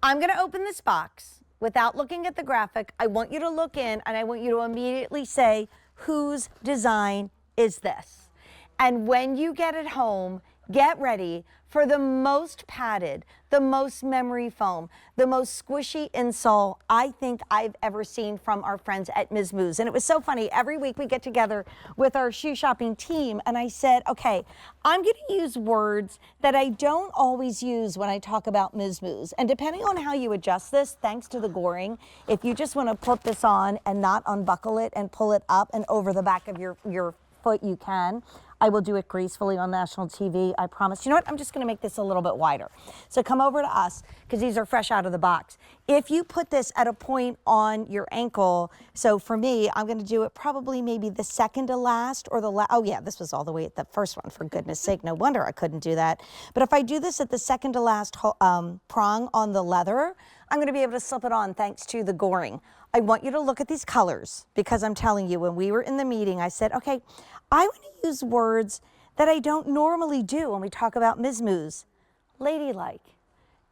I'm going to open this box without looking at the graphic. I want you to look in and I want you to immediately say, whose design is this? And when you get it home, get ready for the most padded, the most memory foam, the most squishy insole I think I've ever seen from our friends at Miz Mooz. And it was so funny. Every week we get together with our shoe shopping team and I said, okay, I'm going to use words that I don't always use when I talk about Miz Mooz. And depending on how you adjust this, thanks to the goring, if you just want to put this on and not unbuckle it and pull it up and over the back of your foot, you can. I will do it gracefully on national TV, I promise. You know what? I'm just going to make this a little bit wider. So come over to us, because these are fresh out of the box. If you put this at a point on your ankle, so for me, I'm going to do it probably maybe the second to last or the last. Oh, yeah, this was all the way at the first one, for goodness sake. No wonder I couldn't do that. But if I do this at the second to last prong on the leather, I'm going to be able to slip it on thanks to the goring. I want you to look at these colors, because I'm telling you, when we were in the meeting, I said, okay, I want to use words that I don't normally do when we talk about Miz Mooz. Ladylike,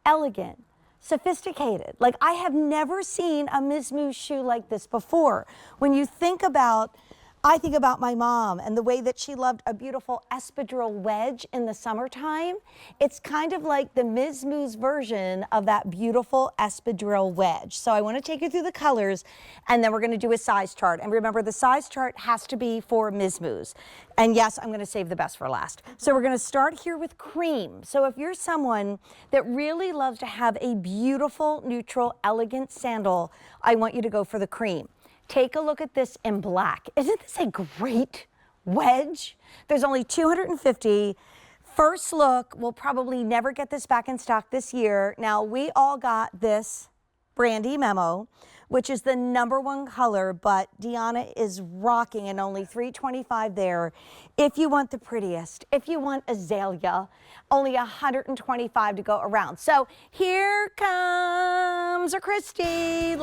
elegant, sophisticated. Like, I have never seen a Miz Mooz shoe like this before. When you think about, I think about my mom and the way that she loved a beautiful espadrille wedge in the summertime. It's kind of like the Miz Mooz version of that beautiful espadrille wedge. So I want to take you through the colors, and then we're going to do a size chart. And remember, the size chart has to be for Miz Mooz. And yes, I'm going to save the best for last. So we're going to start here with cream. So if you're someone that really loves to have a beautiful, neutral, elegant sandal, I want you to go for the cream. Take a look at this in black. Isn't this a great wedge? There's only 250. First look, we'll probably never get this back in stock this year. Now, we all got this Brandy memo, which is the #1 color, but Deanna is rocking and only $325 there. If you want the prettiest, if you want azalea, only $125 to go around. So here comes our Christy.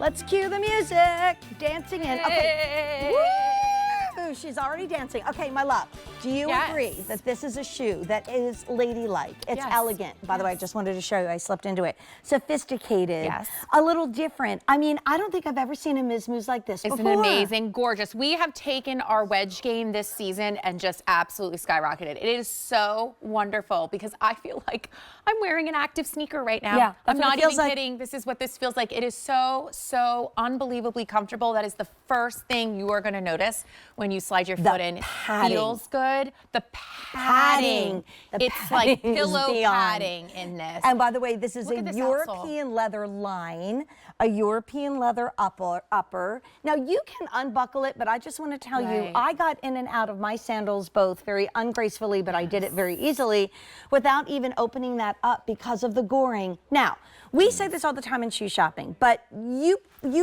Let's cue the music. Dancing in. Okay. Woo! She's already dancing. Okay, my love, do you agree that this is a shoe that is ladylike? It's elegant. By the way, I just wanted to show you, I slipped into it. Sophisticated. A little different. I mean, I don't think I've ever seen a Miz Mooz like this before. It's amazing, gorgeous. We have taken our wedge game this season and just absolutely skyrocketed. It is so wonderful because I feel like I'm wearing an active sneaker right now. Yeah, I'm not even kidding. This is what this feels like. It is so unbelievably comfortable. That is the first thing you are going to notice when you slide your foot in. It feels good. The padding. It's like pillow padding in this. And by the way, this is a European leather line, a European leather upper. Now, you can unbuckle it, but I just want to tell you, I got in and out of my sandals both very ungracefully, but I did it very easily without even opening that up because of the goring. Now, we say this all the time in shoe shopping, but you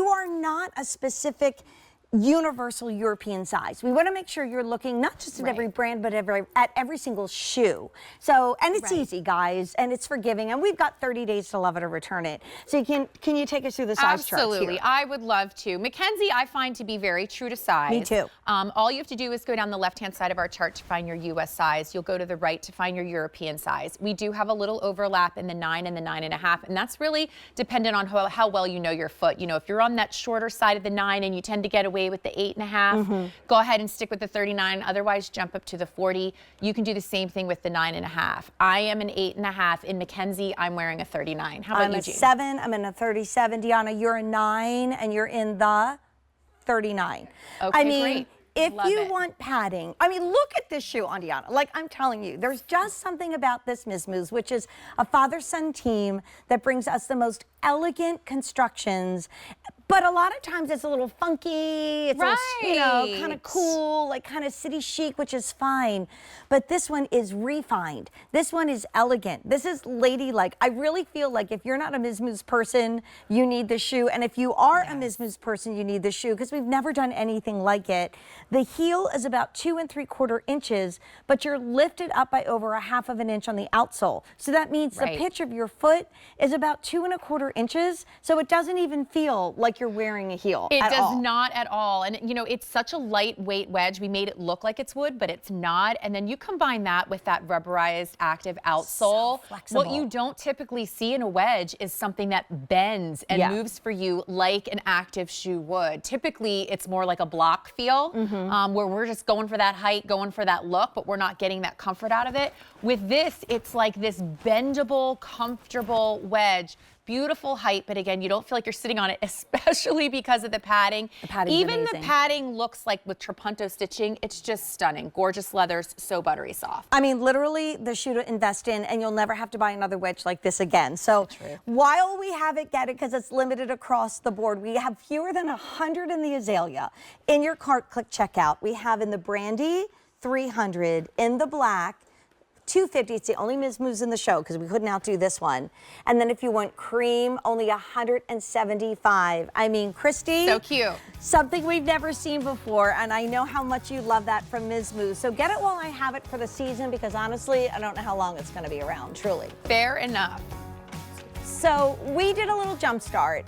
are not a specific universal European size. We want to make sure you're looking not just at every brand, but at every single shoe. So, and it's easy, guys, and it's forgiving, and we've got 30 days to love it or return it. So can you take us through the size charts here? Absolutely, I would love to. Mackenzie, I find to be very true to size. Me too. All you have to do is go down the left-hand side of our chart to find your U.S. size. You'll go to the right to find your European size. We do have a little overlap in the 9 and the 9.5, and that's really dependent on how well you know your foot. You know, if you're on that shorter side of the 9 and you tend to get away with the 8.5, go ahead and stick with the 39. Otherwise, jump up to the 40. You can do the same thing with the 9.5. I am an 8.5. In Mackenzie, I'm wearing a 39. How about you, Jean? I'm a 7. I'm in a 37. Deanna, you're a 9, and you're in the 39. Okay, I mean, great. If you want padding, I mean, look at this shoe on Deanna. Like, I'm telling you, there's just something about this Miz Mooz, which is a father-son team that brings us the most elegant constructions. But a lot of times it's a little funky, it's a little, you know, kind of cool, like kind of city chic, which is fine. But this one is refined. This one is elegant. This is ladylike. I really feel like if you're not a Miz Mooz person, you need this shoe. And if you are a Miz Mooz person, you need this shoe because we've never done anything like it. The heel is about 2 3/4 inches, but you're lifted up by over 1/2 inch on the outsole. So that means the pitch of your foot is about 2 1/4 inches. So it doesn't even feel like you're wearing a heel It at does all. not at all. And you know, it's such a lightweight wedge. We made it look like it's wood, but it's not. And then you combine that with that rubberized active outsole. flexible. What you don't typically see in a wedge is something that bends and moves for you like an active shoe would. Typically, it's more like a block feel, where we're just going for that height, going for that look, but we're not getting that comfort out of it. With this, it's like this bendable, comfortable wedge. Beautiful height, but again, you don't feel like you're sitting on it, especially because of the padding. The padding's Even amazing. the padding looks like with Trapunto stitching, it's just stunning. Gorgeous leathers, so buttery soft. I mean, literally the shoe to invest in, and you'll never have to buy another wedge like this again. So while we have it, get it, because it's limited across the board. We have fewer than 100 in the Azalea. In your cart, click checkout. We have in the Brandy, 300, in the black, 250. It's the only Miz Mooz in the show because we couldn't outdo this one. And then if you want cream, only 175. I mean, Christy. So cute. Something we've never seen before, and I know how much you love that from Miz Mooz. So get it while I have it for the season, because honestly, I don't know how long it's going to be around, truly. Fair enough. So we did a little jump start.